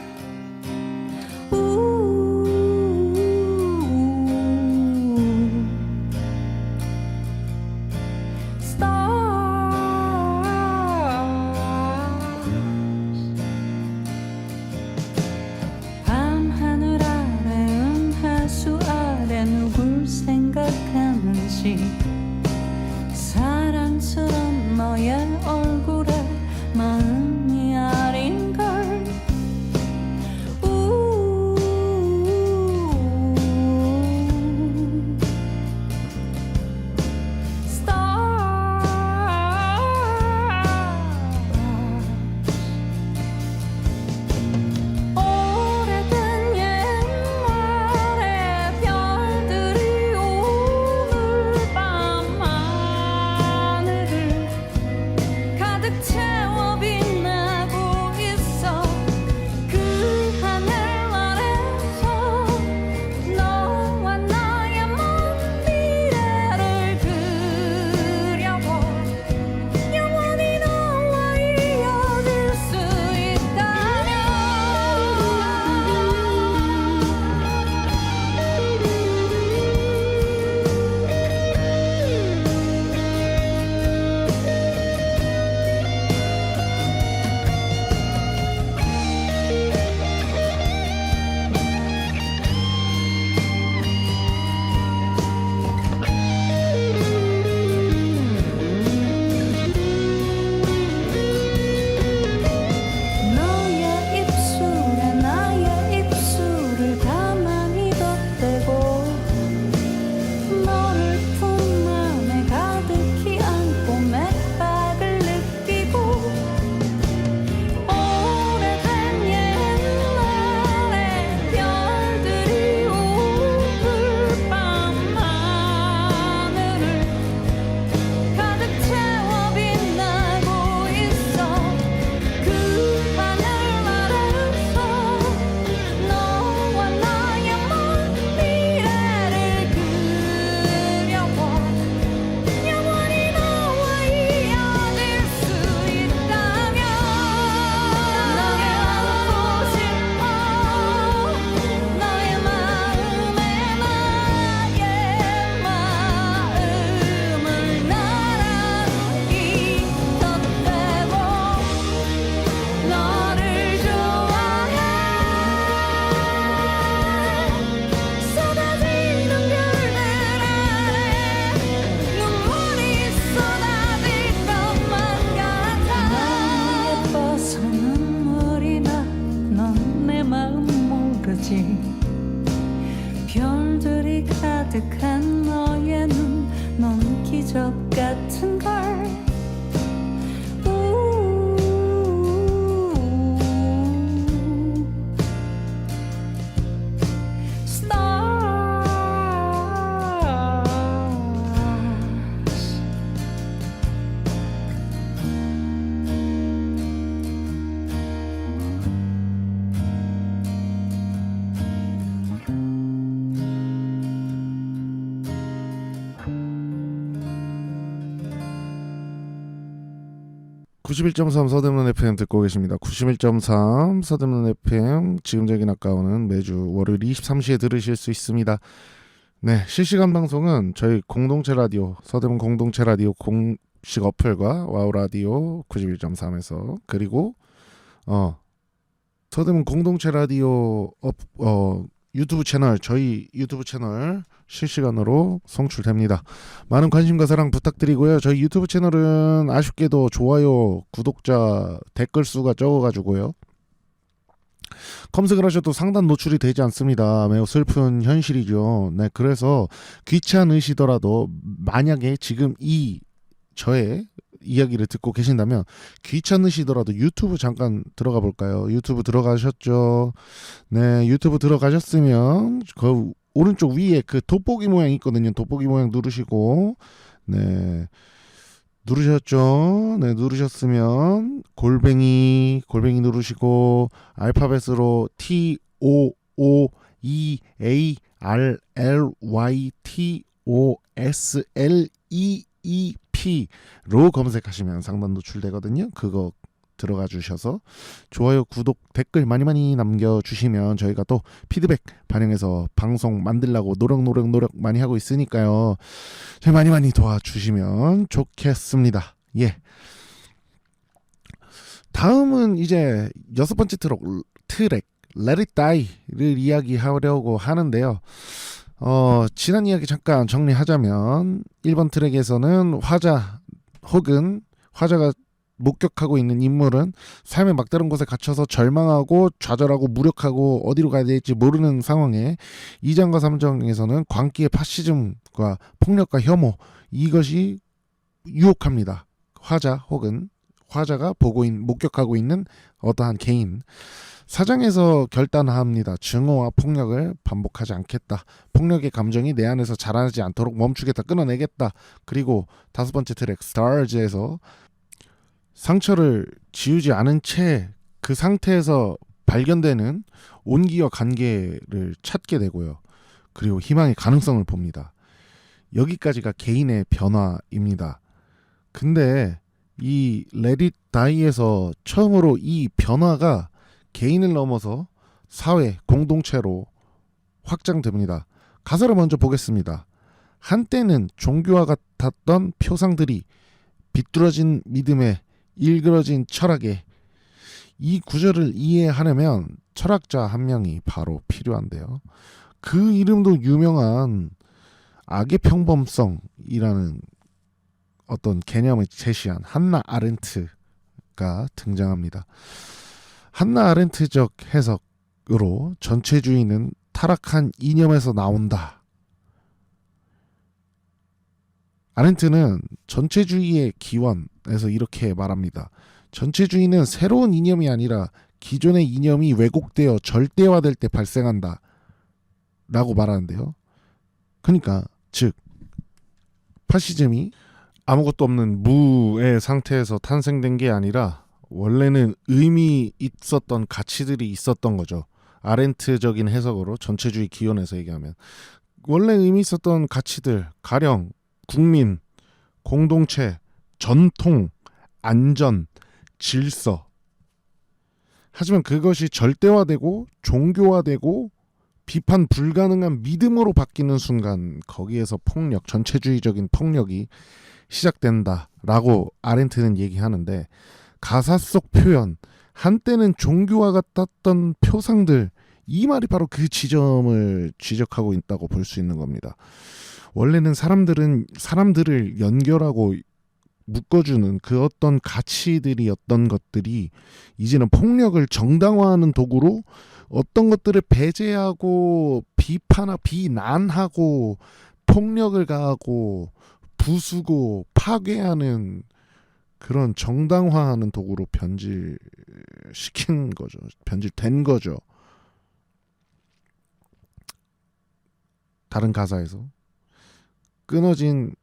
밤하늘 아래 은하수 아래 누굴 생각하는지 사랑스런 너의 얼굴에 마음이 아린걸. 오래된 옛날에 별들이 오늘 밤 하늘을 가득 채워 빛나고 있어. 그 하늘 아래서 너와 나의 먼 미래를 그려보. 영원히 너와 이어질 수 너의 입술에 나의 입술을 가만히 덧대고 너를 품 안에 가득히 안고 맥박을 느끼고. 오래된 옛날에 별들이 오늘 밤 하늘을 가득 채워 빛나고 있어. 그 하늘 아래서 너와 나의 먼 미래를 그려보. 영원히 너와 이어질 수 있다면 너를 안고 싶어. 너의 마음에 나의 마음을 나란히 덧대고 너를 좋아해. 쏟아지는 별들 아래 눈물이 쏟아질 것만 같아. 넌 예뻐서 눈물이 나. 넌 내 마음 모르지. 별들이 가득한 너의 눈, 넌 기적 같은 걸. Stars. (91.3) 서대문 FM 듣고 계십니다. 91.3 서대문 FM 지금 저기 아까우는 매주 월요일 23시에 들으실 수 있습니다. 네, 실시간 방송은 저희 공동체 라디오 서대문 공동체 라디오 공식 어플과 와우 라디오 91.3에서 그리고 서대문 공동체 라디오 유튜브 채널, 저희 유튜브 채널 실시간으로 송출됩니다. 많은 관심과 사랑 부탁드리고요. 저희 유튜브 채널은 아쉽게도 좋아요, 구독자, 댓글 수가 적어가지고요. 검색을 하셔도 상단 노출이 되지 않습니다. 매우 슬픈 현실이죠. 네, 그래서 귀찮으시더라도 만약에 지금 저의 이야기를 듣고 계신다면 귀찮으시더라도 유튜브 잠깐 들어가 볼까요? 유튜브 들어가셨죠? 네, 유튜브 들어가셨으면 그 오른쪽 위에 그 돋보기 모양 있거든요. 돋보기 모양 누르시고, 네, 누르셨죠? 네, 누르셨으면 골뱅이 누르시고 알파벳으로 TOOEARLYTOOR OSLEEP로 검색하시면 상단 노출되거든요. 그거 들어가 주셔서 좋아요, 구독, 댓글 많이 많이 남겨주시면 저희가 또 피드백 반영해서 방송 만들려고 노력 많이 하고 있으니까요. 저희 많이 많이 도와주시면 좋겠습니다. 예. 다음은 이제 6번째 트랙 Let It Die를 이야기하려고 하는데요. 지난 이야기 잠깐 정리하자면 1번 트랙에서는 화자 혹은 화자가 목격하고 있는 인물은 삶의 막다른 곳에 갇혀서 절망하고 좌절하고 무력하고 어디로 가야 될지 모르는 상황에 2장과 3장에서는 광기의 파시즘과 폭력과 혐오, 이것이 유혹합니다. 화자 혹은 화자가 목격하고 있는 어떠한 개인. 4장에서 결단합니다. 증오와 폭력을 반복하지 않겠다. 폭력의 감정이 내 안에서 자라나지 않도록 멈추겠다. 끊어내겠다. 그리고 5번째 트랙 Stars에서 상처를 지우지 않은 채 그 상태에서 발견되는 온기와 관계를 찾게 되고요. 그리고 희망의 가능성을 봅니다. 여기까지가 개인의 변화입니다. 근데 이 Let It Die에서 처음으로 이 변화가 개인을 넘어서 사회, 공동체로 확장됩니다. 가사를 먼저 보겠습니다. 한때는 종교와 같았던 표상들이 비뚤어진 믿음에 일그러진 철학에, 이 구절을 이해하려면 철학자 한 명이 바로 필요한데요. 그 이름도 유명한 악의 평범성이라는 어떤 개념을 제시한 한나 아렌트가 등장합니다. 한나 아렌트적 해석으로 전체주의는 타락한 이념에서 나온다. 아렌트는 전체주의의 기원에서 이렇게 말합니다. 전체주의는 새로운 이념이 아니라 기존의 이념이 왜곡되어 절대화될 때 발생한다 라고 말하는데요. 그러니까 즉 파시즘이 아무것도 없는 무의 상태에서 탄생된 게 아니라 원래는 의미 있었던 가치들이 있었던 거죠. 아렌트적인 해석으로 전체주의 기원에서 얘기하면 원래 의미 있었던 가치들, 가령 국민, 공동체, 전통, 안전, 질서. 하지만 그것이 절대화되고 종교화되고 비판 불가능한 믿음으로 바뀌는 순간 거기에서 폭력, 전체주의적인 폭력이 시작된다라고 아렌트는 얘기하는데, 가사 속 표현, 한때는 종교와 같았던 표상들, 이 말이 바로 그 지점을 지적하고 있다고 볼 수 있는 겁니다. 원래는 사람들을 연결하고 묶어주는 그 어떤 가치들이었던 것들이 이제는 폭력을 정당화하는 도구로 어떤 것들을 배제하고 비난하고 폭력을 가하고 부수고 파괴하는 그런 정당화하는 도구로 변질시킨 거죠. 변질된 거죠. 다른 가사에서 끊어진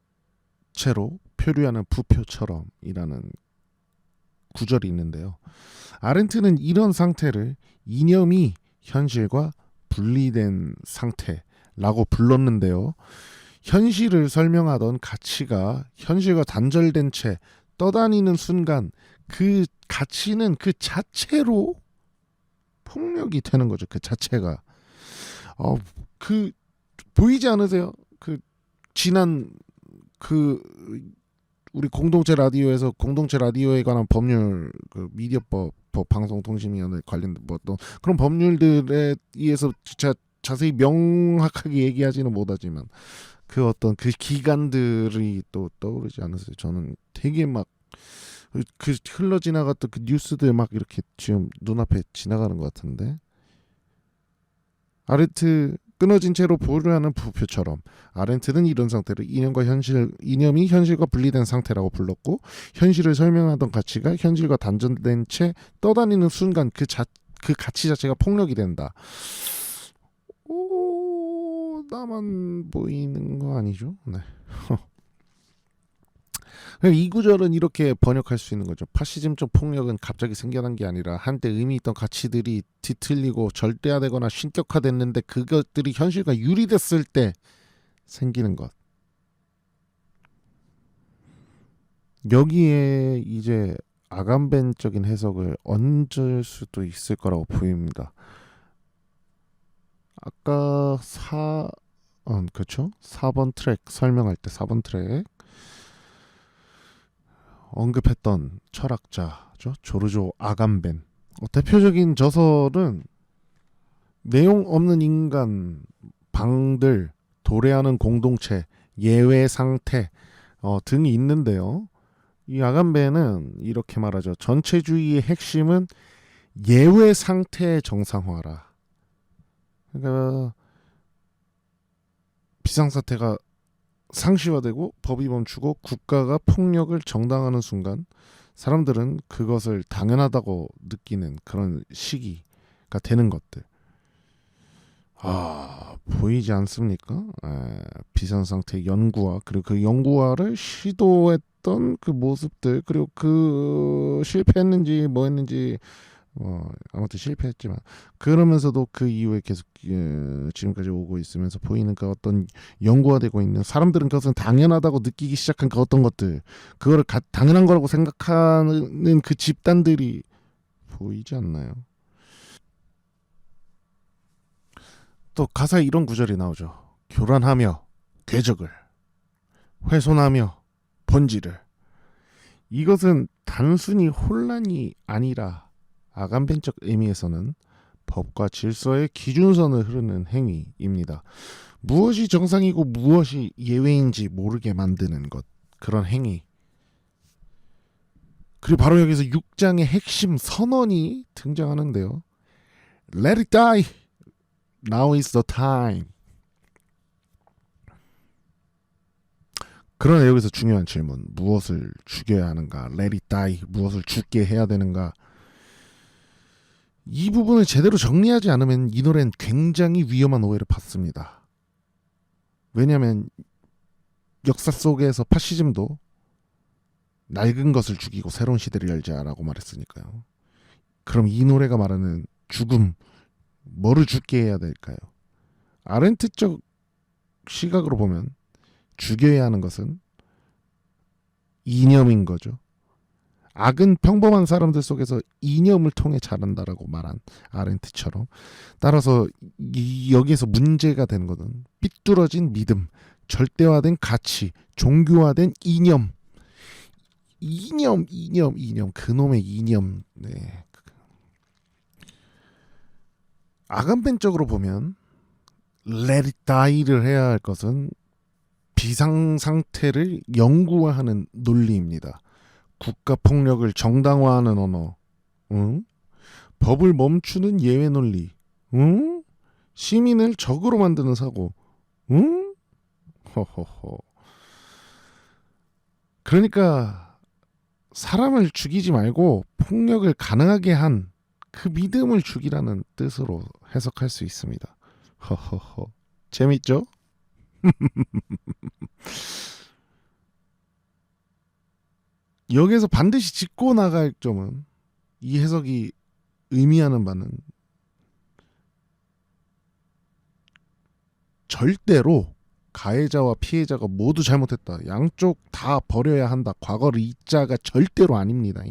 채로 표류하는 부표처럼이라는 구절이 있는데요. 아렌트는 이런 상태를 이념이 현실과 분리된 상태라고 불렀는데요. 현실을 설명하던 가치가 현실과 단절된 채 떠다니는 순간 그 가치는 그 자체로 폭력이 되는 거죠. 그 자체가. 그 보이지 않으세요? 그 지난 그 우리 공동체 라디오에서 공동체 라디오에 관한 법률, 그 미디어법, 방송통신위원회 관련된 뭐 어떤 그런 법률들에 의해서 진짜 자세히 명확하게 얘기하지는 못하지만 그 어떤 그 기간들이 또 떠오르지 않으세요? 저는 되게 막 그 흘러 지나갔던 그 뉴스들 막 이렇게 지금 눈앞에 지나가는 것 같은데, 아렌트 끊어진 채로 보류하는 부표처럼 아렌트는 이런 상태를 이념이 현실과 분리된 상태라고 불렀고, 현실을 설명하던 가치가 현실과 단절된 채 떠다니는 순간 그 가치 자체가 폭력이 된다. 나만 보이는 거 아니죠? 네. 이 구절은 이렇게 번역할 수 있는 거죠. 파시즘적 폭력은 갑자기 생겨난 게 아니라 한때 의미 있던 가치들이 뒤틀리고 절대화되거나 신격화됐는데 그것들이 현실과 유리됐을 때 생기는 것. 여기에 이제 아간벤적인 해석을 얹을 수도 있을 거라고 보입니다. 아까 그쵸? 4번 트랙 설명할 때 4번 트랙 언급했던 철학자죠. 조르조 아간벤. 대표적인 저설은 내용 없는 인간, 방들, 도래하는 공동체, 예외 상태 등이 있는데요. 이 아간벤은 이렇게 말하죠. 전체주의의 핵심은 예외 상태의 정상화라. 그러니까 비상사태가 상시화되고 법이 멈추고 국가가 폭력을 정당화하는 순간 사람들은 그것을 당연하다고 느끼는 그런 시기가 되는 것들. 보이지 않습니까? 비상상태 연구화, 그리고 그 연구화를 시도했던 그 모습들, 그리고 그 실패했는지 뭐 했는지 아무튼 실패했지만 그러면서도 그 이후에 계속 지금까지 오고 있으면서 보이는 그 어떤 연구화되고 있는, 사람들은 그것은 당연하다고 느끼기 시작한 그 어떤 것들, 그거를 당연한 거라고 생각하는 그 집단들이 보이지 않나요? 또 가사에 이런 구절이 나오죠. 교란하며 궤적을 훼손하며 번지를. 이것은 단순히 혼란이 아니라 아간벤적 의미에서는 법과 질서의 기준선을 흐르는 행위입니다. 무엇이 정상이고 무엇이 예외인지 모르게 만드는 것, 그런 행위. 그리고 바로 여기서 6장의 핵심 선언이 등장하는데요. Let it die. Now is the time. 그러나 여기서 중요한 질문. 무엇을 죽여야 하는가? Let it die. 무엇을 죽게 해야 되는가? 이 부분을 제대로 정리하지 않으면 이 노래는 굉장히 위험한 오해를 받습니다. 왜냐하면 역사 속에서 파시즘도 낡은 것을 죽이고 새로운 시대를 열자라고 말했으니까요. 그럼 이 노래가 말하는 죽음, 뭐를 죽게 해야 될까요? 아렌트적 시각으로 보면 죽여야 하는 것은 이념인 거죠. 악은 평범한 사람들 속에서 이념을 통해 자란다라고 말한 아렌트처럼, 따라서 여기에서 문제가 되는 것은 삐뚤어진 믿음, 절대화된 가치, 종교화된 이념, 그놈의 이념. 네. 아간벤적으로 보면 Let it die를 해야 할 것은 비상상태를 영구화하는 논리입니다. 국가폭력을 정당화하는 언어, 법을 멈추는 예외 논리, 시민을 적으로 만드는 사고, 허허허. 그러니까 사람을 죽이지 말고 폭력을 가능하게 한 그 믿음을 죽이라는 뜻으로 해석할 수 있습니다. 허허허. 재밌죠? 여기에서 반드시 짚고 나갈 점은, 이 해석이 의미하는 바는 절대로 가해자와 피해자가 모두 잘못했다, 양쪽 다 버려야 한다, 과거를 잊자가 절대로 아닙니다.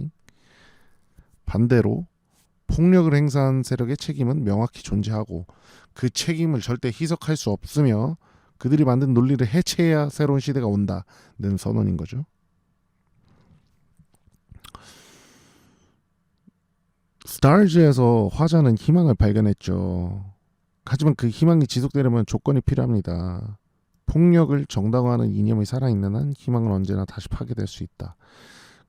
반대로 폭력을 행사한 세력의 책임은 명확히 존재하고 그 책임을 절대 희석할 수 없으며 그들이 만든 논리를 해체해야 새로운 시대가 온다는 선언인 거죠. 스타즈에서 화자는 희망을 발견했죠. 하지만 그 희망이 지속되려면 조건이 필요합니다. 폭력을 정당화하는 이념이 살아있는 한 희망은 언제나 다시 파괴될 수 있다.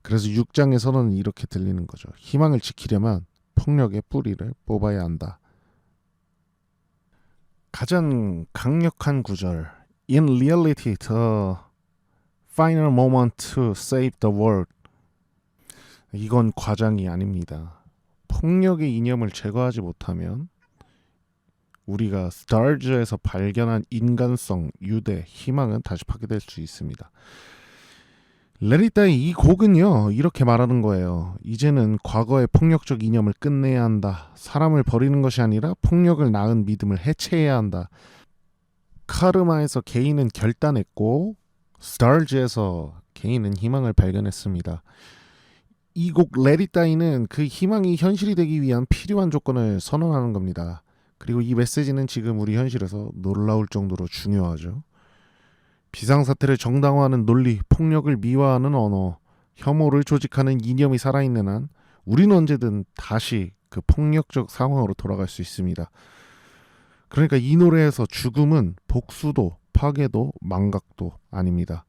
그래서 6장의 선언은 이렇게 들리는 거죠. 희망을 지키려면 폭력의 뿌리를 뽑아야 한다. 가장 강력한 구절. In reality, the final moment to save the world. 이건 과장이 아닙니다. 폭력의 이념을 제거하지 못하면 우리가 스타즈에서 발견한 인간성, 유대, 희망은 다시 파괴될 수 있습니다. Let it die, 이 곡은요 이렇게 말하는 거예요. 이제는 과거의 폭력적 이념을 끝내야 한다. 사람을 버리는 것이 아니라 폭력을 낳은 믿음을 해체해야 한다. 카르마에서 개인은 결단했고 스타즈에서 개인은 희망을 발견했습니다. 이 곡 Let It Die는 그 희망이 현실이 되기 위한 필요한 조건을 선언하는 겁니다. 그리고 이 메시지는 지금 우리 현실에서 놀라울 정도로 중요하죠. 비상사태를 정당화하는 논리, 폭력을 미화하는 언어, 혐오를 조직하는 이념이 살아있는 한 우리는 언제든 다시 그 폭력적 상황으로 돌아갈 수 있습니다. 그러니까 이 노래에서 죽음은 복수도 파괴도 망각도 아닙니다.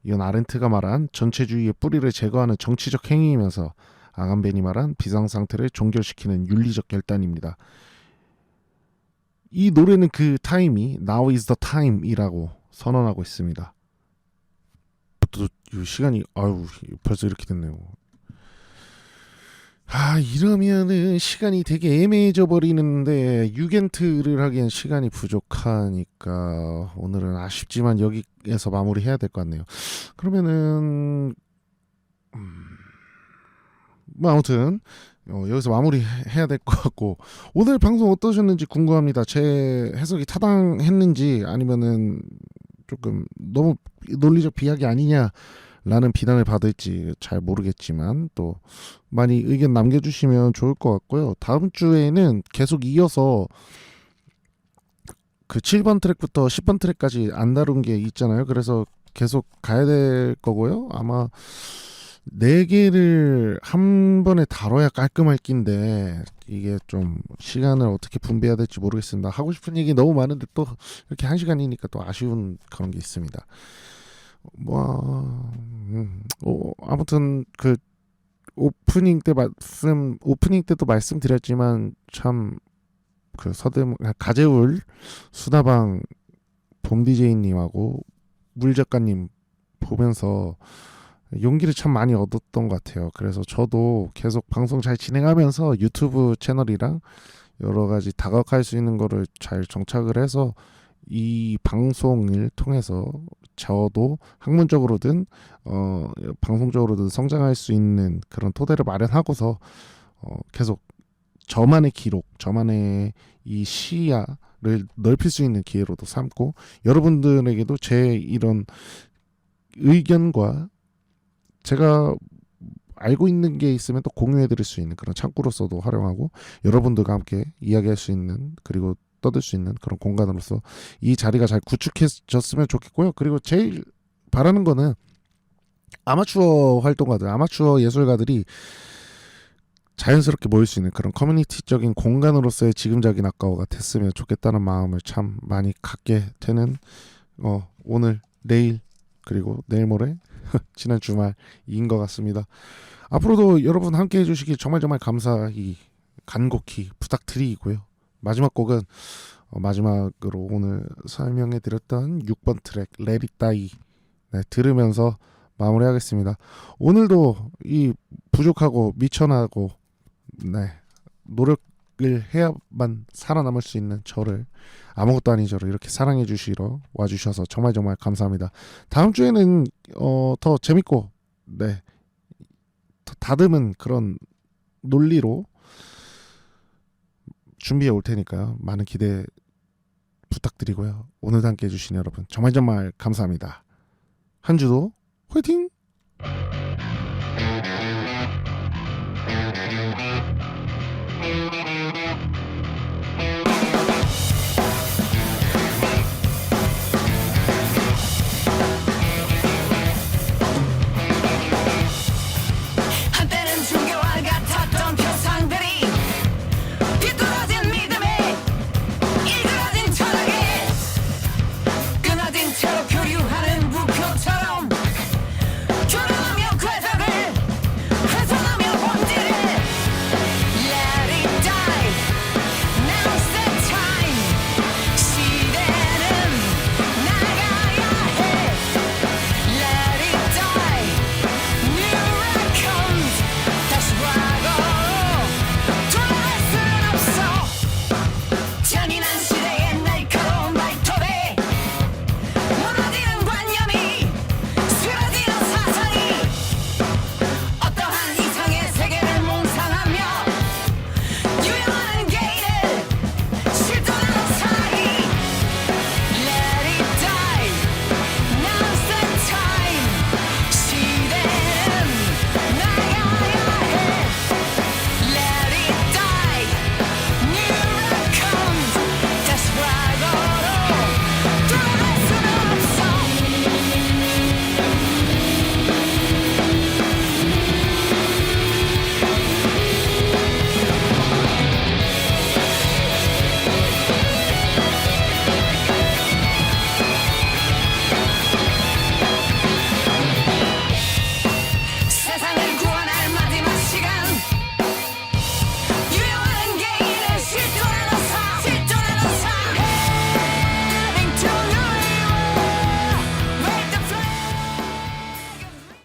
이건 아렌트가 말한 전체주의의 뿌리를 제거하는 정치적 행위이면서 아간벤이 말한 비상상태를 종결시키는 윤리적 결단입니다. 이 노래는 그 타임이 Now is the time이라고 선언하고 있습니다. 또 시간이 벌써 이렇게 됐네요. 이러면은 시간이 되게 애매해져 버리는데 유겐트를 하기엔 시간이 부족하니까 오늘은 아쉽지만 여기에서 마무리해야 될 것 같네요. 그러면은 뭐 아무튼 여기서 마무리해야 될 것 같고, 오늘 방송 어떠셨는지 궁금합니다. 제 해석이 타당했는지 아니면은 조금 너무 논리적 비약이 아니냐라는 비난을 받을지 잘 모르겠지만 또 많이 의견 남겨주시면 좋을 것 같고요. 다음 주에는 계속 이어서 그 7번 트랙부터 10번 트랙까지 안 다룬 게 있잖아요. 그래서 계속 가야 될 거고요. 아마 4개를 한 번에 다뤄야 깔끔할 낀데 이게 좀 시간을 어떻게 분배해야 될지 모르겠습니다. 하고 싶은 얘기 너무 많은데 또 이렇게 1시간이니까 또 아쉬운 그런 게 있습니다. 아무튼 그 오프닝 때도 말씀드렸지만 참 그 가재울 수다방 봄 DJ님하고 물 작가님 보면서 용기를 참 많이 얻었던 것 같아요. 그래서 저도 계속 방송 잘 진행하면서 유튜브 채널이랑 여러 가지 다각할 수 있는 거를 잘 정착을 해서 이 방송을 통해서 저도 학문적으로든 방송적으로든 성장할 수 있는 그런 토대를 마련하고서 계속 저만의 기록, 저만의 이 시야를 넓힐 수 있는 기회로도 삼고 여러분들에게도 제 이런 의견과 제가 알고 있는 게 있으면 또 공유해드릴 수 있는 그런 창구로서도 활용하고 여러분들과 함께 이야기할 수 있는 그리고 떠들 수 있는 그런 공간으로서 이 자리가 잘 구축해졌으면 좋겠고요. 그리고 제일 바라는 거는 아마추어 활동가들, 아마추어 예술가들이 자연스럽게 모일 수 있는 그런 커뮤니티적인 공간으로서의 지금작인 아까워가 됐으면 좋겠다는 마음을 참 많이 갖게 되는 오늘, 내일 그리고 내일 모레 지난 주말인 것 같습니다. 앞으로도 여러분 함께 해주시기 정말 감사히 간곡히 부탁드리고요. 마지막 곡은 마지막으로 오늘 설명해드렸던 6번 트랙 Let It Die 들으면서 마무리하겠습니다. 오늘도 이 부족하고 미천하고 노력을 해야만 살아남을 수 있는 저를 아무것도 아닌 저를 이렇게 사랑해 주시러 와주셔서 정말 감사합니다. 다음 주에는 더 재밌고 더 다듬은 그런 논리로 준비해 올 테니까요. 많은 기대 부탁드리고요. 오늘도 함께 해주신 여러분 정말 감사합니다. 한 주도 화이팅!